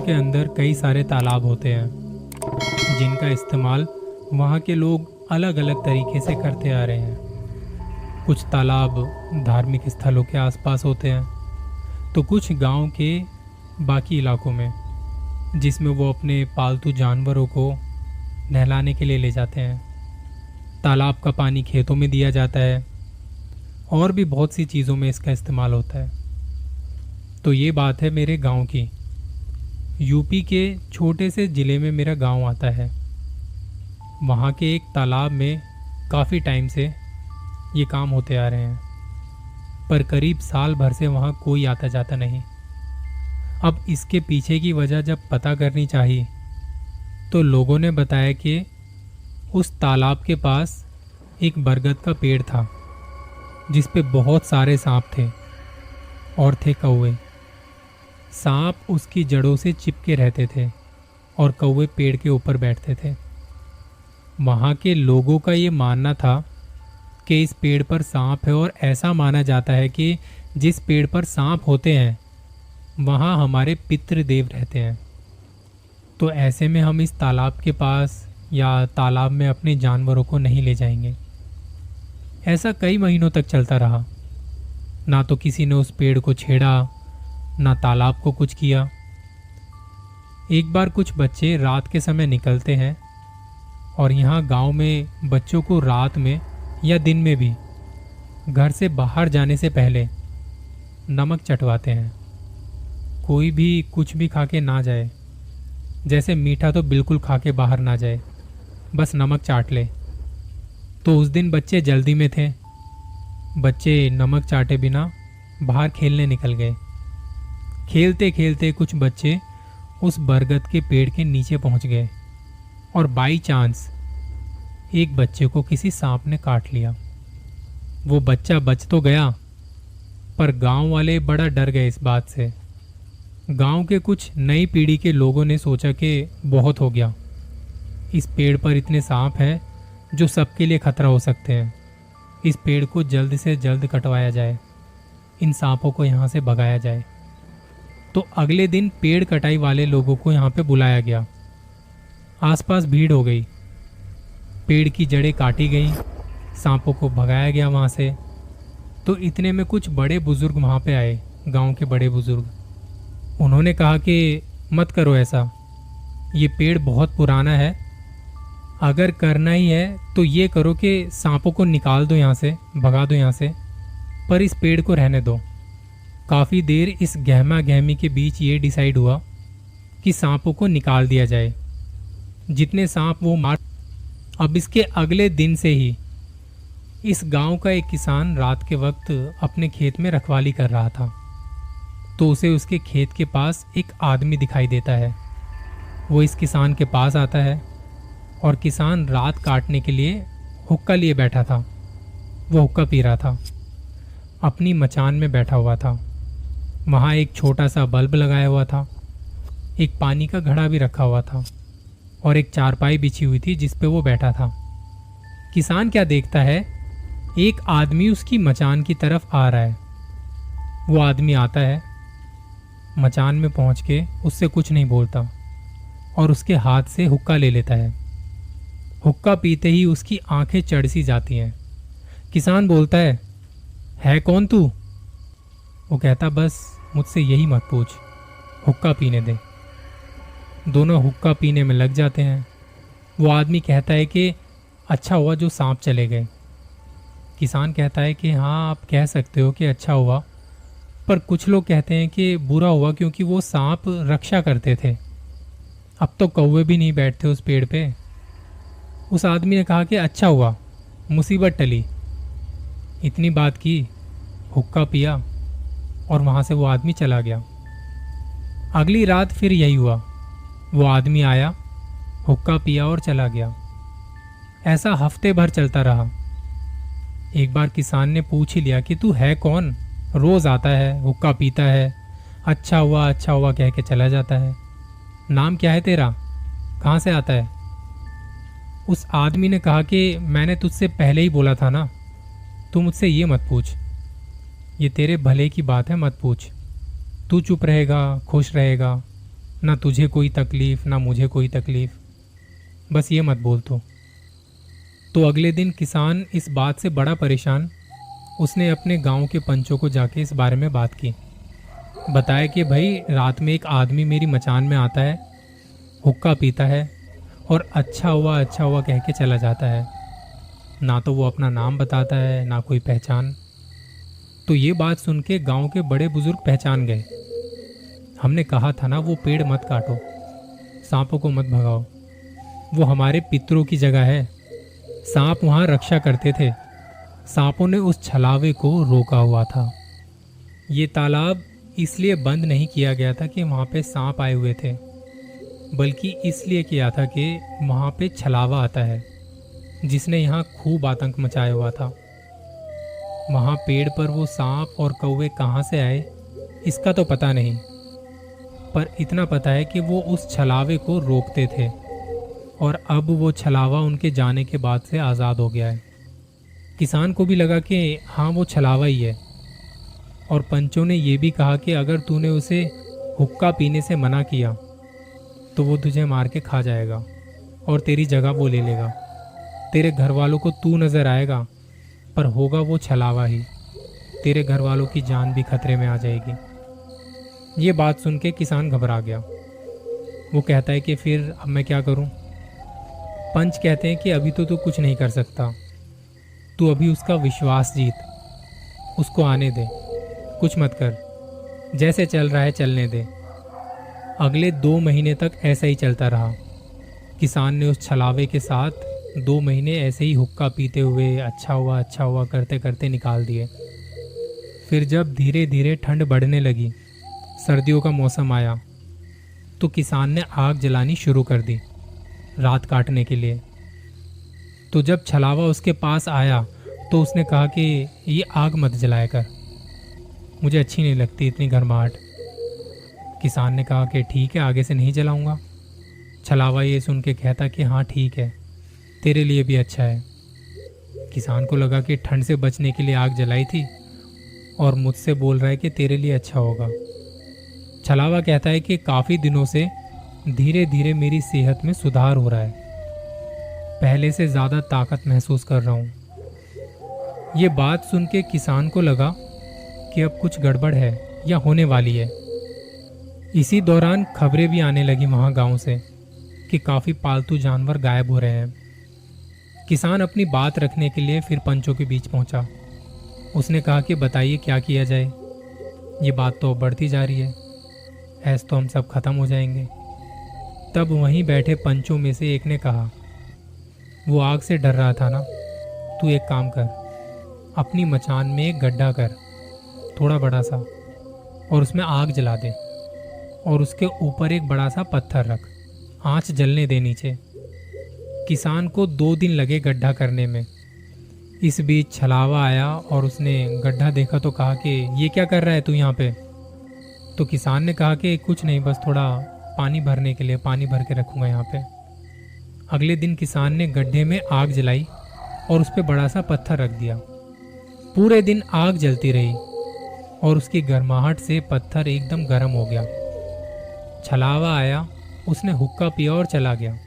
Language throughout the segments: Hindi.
के अंदर कई सारे तालाब होते हैं जिनका इस्तेमाल वहाँ के लोग अलग अलग तरीके से करते आ रहे हैं। कुछ तालाब धार्मिक स्थलों के आसपास होते हैं तो कुछ गांव के बाकी इलाकों में, जिसमें वो अपने पालतू जानवरों को नहलाने के लिए ले जाते हैं। तालाब का पानी खेतों में दिया जाता है और भी बहुत सी चीज़ों में इसका इस्तेमाल होता है। तो ये बात है मेरे गांव की। यूपी के छोटे से ज़िले में मेरा गांव आता है। वहाँ के एक तालाब में काफ़ी टाइम से ये काम होते आ रहे हैं, पर करीब साल भर से वहाँ कोई आता जाता नहीं। अब इसके पीछे की वजह जब पता करनी चाहिए तो लोगों ने बताया कि उस तालाब के पास एक बरगद का पेड़ था जिस पे बहुत सारे सांप थे और थे कौवे। सांप उसकी जड़ों से चिपके रहते थे और कौवे पेड़ के ऊपर बैठते थे। वहाँ के लोगों का ये मानना था कि इस पेड़ पर सांप है और ऐसा माना जाता है कि जिस पेड़ पर सांप होते हैं वहाँ हमारे पितृदेव रहते हैं। तो ऐसे में हम इस तालाब के पास या तालाब में अपने जानवरों को नहीं ले जाएंगे। ऐसा कई महीनों तक चलता रहा। ना तो किसी ने उस पेड़ को छेड़ा, ना तालाब को कुछ किया। एक बार कुछ बच्चे रात के समय निकलते हैं और यहाँ गांव में बच्चों को रात में या दिन में भी घर से बाहर जाने से पहले नमक चटवाते हैं। कोई भी कुछ भी खा के ना जाए, जैसे मीठा तो बिल्कुल खा के बाहर ना जाए, बस नमक चाट ले। तो उस दिन बच्चे जल्दी में थे। बच्चे नमक चाटे बिना बाहर खेलने निकल गए। खेलते खेलते कुछ बच्चे उस बरगद के पेड़ के नीचे पहुंच गए और बाई चांस एक बच्चे को किसी सांप ने काट लिया। वो बच्चा बच तो गया, पर गांव वाले बड़ा डर गए इस बात से। गांव के कुछ नई पीढ़ी के लोगों ने सोचा कि बहुत हो गया, इस पेड़ पर इतने सांप हैं जो सबके लिए खतरा हो सकते हैं। इस पेड़ को जल्द से जल्द कटवाया जाए, इन सांपों को यहाँ से भगाया जाए। तो अगले दिन पेड़ कटाई वाले लोगों को यहाँ पे बुलाया गया। आसपास भीड़ हो गई, पेड़ की जड़ें काटी गई, सांपों को भगाया गया वहाँ से। तो इतने में कुछ बड़े बुजुर्ग वहाँ पे आए, गांव के बड़े बुजुर्ग। उन्होंने कहा कि मत करो ऐसा, ये पेड़ बहुत पुराना है। अगर करना ही है तो ये करो कि सांपों को निकाल दो यहाँ से, भगा दो यहाँ से, पर इस पेड़ को रहने दो। काफ़ी देर इस गहमा गहमी के बीच ये डिसाइड हुआ कि सांपों को निकाल दिया जाए। जितने सांप वो मार। अब इसके अगले दिन से ही इस गांव का एक किसान रात के वक्त अपने खेत में रखवाली कर रहा था, तो उसे उसके खेत के पास एक आदमी दिखाई देता है। वो इस किसान के पास आता है और किसान रात काटने के लिए हुक्का लिए बैठा था। वो हुक्का पी रहा था, अपनी मचान में बैठा हुआ था। वहाँ एक छोटा सा बल्ब लगाया हुआ था, एक पानी का घड़ा भी रखा हुआ था और एक चारपाई बिछी हुई थी जिस पे वो बैठा था। किसान क्या देखता है, एक आदमी उसकी मचान की तरफ आ रहा है। वो आदमी आता है, मचान में पहुंच के उससे कुछ नहीं बोलता और उसके हाथ से हुक्का ले लेता है। हुक्का पीते ही उसकी आंखें चढ़ सी जाती हैं। किसान बोलता है कौन तू? वो कहता, बस मुझसे यही मत पूछ, हुक्का पीने दे। दोनों हुक्का पीने में लग जाते हैं। वो आदमी कहता है कि अच्छा हुआ जो सांप चले गए। किसान कहता है कि हाँ, आप कह सकते हो कि अच्छा हुआ, पर कुछ लोग कहते हैं कि बुरा हुआ, क्योंकि वो सांप रक्षा करते थे। अब तो कौवे भी नहीं बैठते उस पेड़ पे। उस आदमी ने कहा कि अच्छा हुआ, मुसीबत टली। इतनी बात की, हुक्का पिया और वहाँ से वो आदमी चला गया। अगली रात फिर यही हुआ। वो आदमी आया, हुक्का पिया और चला गया। ऐसा हफ्ते भर चलता रहा। एक बार किसान ने पूछ ही लिया कि तू है कौन, रोज आता है, हुक्का पीता है, अच्छा हुआ कह के चला जाता है। नाम क्या है तेरा, कहाँ से आता है? उस आदमी ने कहा कि मैंने तुझसे पहले ही बोला था ना, तू मुझसे ये मत पूछ, ये तेरे भले की बात है, मत पूछ। तू चुप रहेगा, खुश रहेगा, ना तुझे कोई तकलीफ ना मुझे कोई तकलीफ, बस ये मत बोल तो अगले दिन किसान इस बात से बड़ा परेशान, उसने अपने गांव के पंचों को जाके इस बारे में बात की। बताया कि भाई रात में एक आदमी मेरी मचान में आता है, हुक्का पीता है और अच्छा हुआ कह के चला जाता है। ना तो वो अपना नाम बताता है ना कोई पहचान। तो ये बात सुन के गाँव के बड़े बुजुर्ग पहचान गए। हमने कहा था ना वो पेड़ मत काटो, सांपों को मत भगाओ, वो हमारे पितरों की जगह है। सांप वहाँ रक्षा करते थे, सांपों ने उस छलावे को रोका हुआ था। ये तालाब इसलिए बंद नहीं किया गया था कि वहाँ पे सांप आए हुए थे, बल्कि इसलिए किया था कि वहाँ पे छलावा आता है जिसने यहाँ खूब आतंक मचाया हुआ था। वहाँ पेड़ पर वो सांप और कौवे कहाँ से आए इसका तो पता नहीं, पर इतना पता है कि वो उस छलावे को रोकते थे और अब वो छलावा उनके जाने के बाद से आज़ाद हो गया है। किसान को भी लगा कि हाँ वो छलावा ही है, और पंचों ने ये भी कहा कि अगर तूने उसे हुक्का पीने से मना किया तो वो तुझे मार के खा जाएगा और तेरी जगह वो ले लेगा। तेरे घर वालों को तू नज़र आएगा पर होगा वो छलावा ही, तेरे घर वालों की जान भी खतरे में आ जाएगी। ये बात सुन के किसान घबरा गया। वो कहता है कि फिर अब मैं क्या करूं? पंच कहते हैं कि अभी तो तू कुछ नहीं कर सकता, तू अभी उसका विश्वास जीत, उसको आने दे, कुछ मत कर, जैसे चल रहा है चलने दे। अगले 2 महीने तक ऐसा ही चलता रहा। किसान ने उस छलावे के साथ 2 महीने ऐसे ही हुक्का पीते हुए अच्छा हुआ करते करते निकाल दिए। फिर जब धीरे धीरे ठंड बढ़ने लगी, सर्दियों का मौसम आया, तो किसान ने आग जलानी शुरू कर दी रात काटने के लिए। तो जब छलावा उसके पास आया तो उसने कहा कि ये आग मत जलाया कर, मुझे अच्छी नहीं लगती इतनी गर्माहट। किसान ने कहा कि ठीक है, आगे से नहीं जलाऊंगा। छलावा ये सुन के कहता कि हाँ ठीक है, तेरे लिए भी अच्छा है। किसान को लगा कि ठंड से बचने के लिए आग जलाई थी और मुझसे बोल रहा है कि तेरे लिए अच्छा होगा। छलावा कहता है कि काफ़ी दिनों से धीरे धीरे मेरी सेहत में सुधार हो रहा है, पहले से ज़्यादा ताकत महसूस कर रहा हूँ। ये बात सुन के किसान को लगा कि अब कुछ गड़बड़ है या होने वाली है। इसी दौरान खबरें भी आने लगी वहाँ गांव से कि काफ़ी पालतू जानवर गायब हो रहे हैं। किसान अपनी बात रखने के लिए फिर पंचों के बीच पहुँचा। उसने कहा कि बताइए क्या किया जाए, ये बात तो बढ़ती जा रही है, ऐसे तो हम सब खत्म हो जाएंगे। तब वहीं बैठे पंचों में से एक ने कहा, वो आग से डर रहा था ना, तू एक काम कर, अपनी मचान में एक गड्ढा कर, थोड़ा बड़ा सा, और उसमें आग जला दे और उसके ऊपर एक बड़ा सा पत्थर रख, आँच जलने दे नीचे। किसान को 2 दिन लगे गड्ढा करने में। इस बीच छलावा आया और उसने गड्ढा देखा तो कहा कि ये क्या कर रहा है तू यहाँ पे? तो किसान ने कहा कि कुछ नहीं, बस थोड़ा पानी भरने के लिए पानी भर के रखूँगा यहाँ पे। अगले दिन किसान ने गड्ढे में आग जलाई और उस पर बड़ा सा पत्थर रख दिया। पूरे दिन आग जलती रही और उसकी गर्माहट से पत्थर एकदम गर्म हो गया। छलावा आया, उसने हुक्का पिया और चला गया।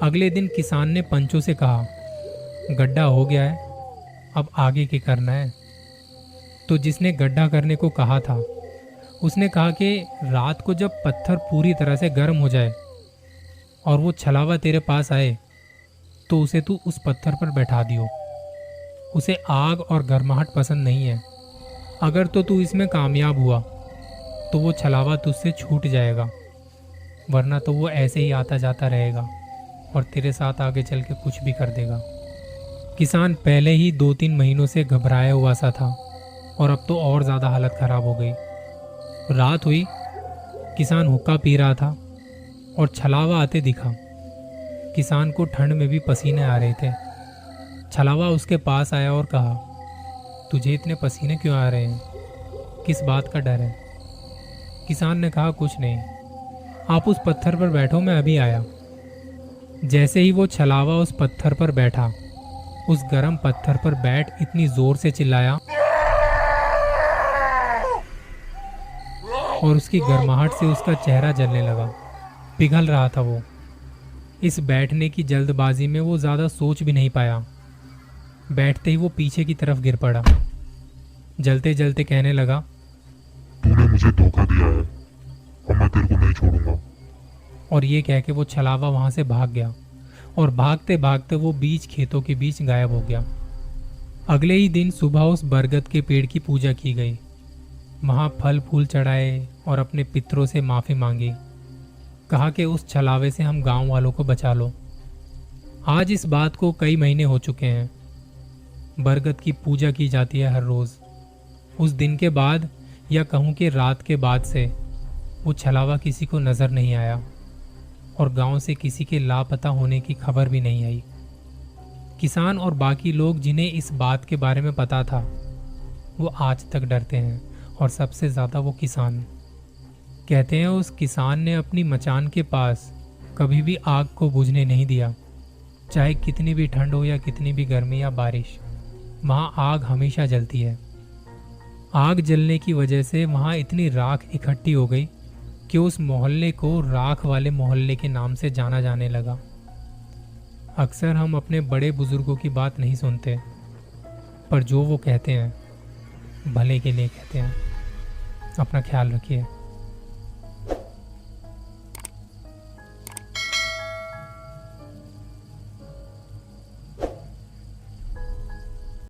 अगले दिन किसान ने पंचों से कहा, गड्ढा हो गया है, अब आगे क्या करना है? तो जिसने गड्ढा करने को कहा था उसने कहा कि रात को जब पत्थर पूरी तरह से गर्म हो जाए और वो छलावा तेरे पास आए तो उसे तू उस पत्थर पर बैठा दियो। उसे आग और गर्माहट पसंद नहीं है। अगर तो तू इसमें कामयाब हुआ तो वो छलावा तुझसे छूट जाएगा, वरना तो वो ऐसे ही आता जाता रहेगा और तेरे साथ आगे चल के कुछ भी कर देगा। किसान पहले ही 2-3 महीनों से घबराया हुआ सा था और अब तो और ज़्यादा हालत ख़राब हो गई। रात हुई, किसान हुक्का पी रहा था और छलावा आते दिखा। किसान को ठंड में भी पसीने आ रहे थे। छलावा उसके पास आया और कहा, तुझे इतने पसीने क्यों आ रहे हैं, किस बात का डर है? किसान ने कहा, कुछ नहीं, आप उस पत्थर पर बैठो, मैं अभी आया। जैसे ही वो छलावा उस पत्थर पर बैठा, उस गर्म पत्थर पर बैठ इतनी जोर से चिल्लाया और उसकी गर्माहट से उसका चेहरा जलने लगा। पिघल रहा था वो। इस बैठने की जल्दबाजी में वो ज़्यादा सोच भी नहीं पाया। बैठते ही वो पीछे की तरफ गिर पड़ा। जलते जलते कहने लगा, तूने मुझे धोखा दिया है और मैं तेरे को नहीं छोड़ूंगा। और ये कह के वो छलावा वहाँ से भाग गया और भागते भागते वो बीच खेतों के बीच गायब हो गया। अगले ही दिन सुबह उस बरगद के पेड़ की पूजा की गई। वहाँ फल फूल चढ़ाए और अपने पितरों से माफ़ी मांगी। कहा कि उस छलावे से हम गांव वालों को बचा लो। आज इस बात को कई महीने हो चुके हैं। बरगद की पूजा की जाती है हर रोज़। उस दिन के बाद या कहूँ कि रात के बाद से वो छलावा किसी को नज़र नहीं आया और गांव से किसी के लापता होने की खबर भी नहीं आई। किसान और बाकी लोग जिन्हें इस बात के बारे में पता था वो आज तक डरते हैं, और सबसे ज़्यादा वो किसान। कहते हैं उस किसान ने अपनी मचान के पास कभी भी आग को बुझने नहीं दिया। चाहे कितनी भी ठंड हो या कितनी भी गर्मी या बारिश, वहाँ आग हमेशा जलती है। आग जलने की वजह से वहाँ इतनी राख इकट्ठी हो गई कि उस मोहल्ले को राख वाले मोहल्ले के नाम से जाना जाने लगा। अक्सर हम अपने बड़े बुजुर्गों की बात नहीं सुनते, पर जो वो कहते हैं भले के लिए कहते हैं। अपना ख्याल रखिए।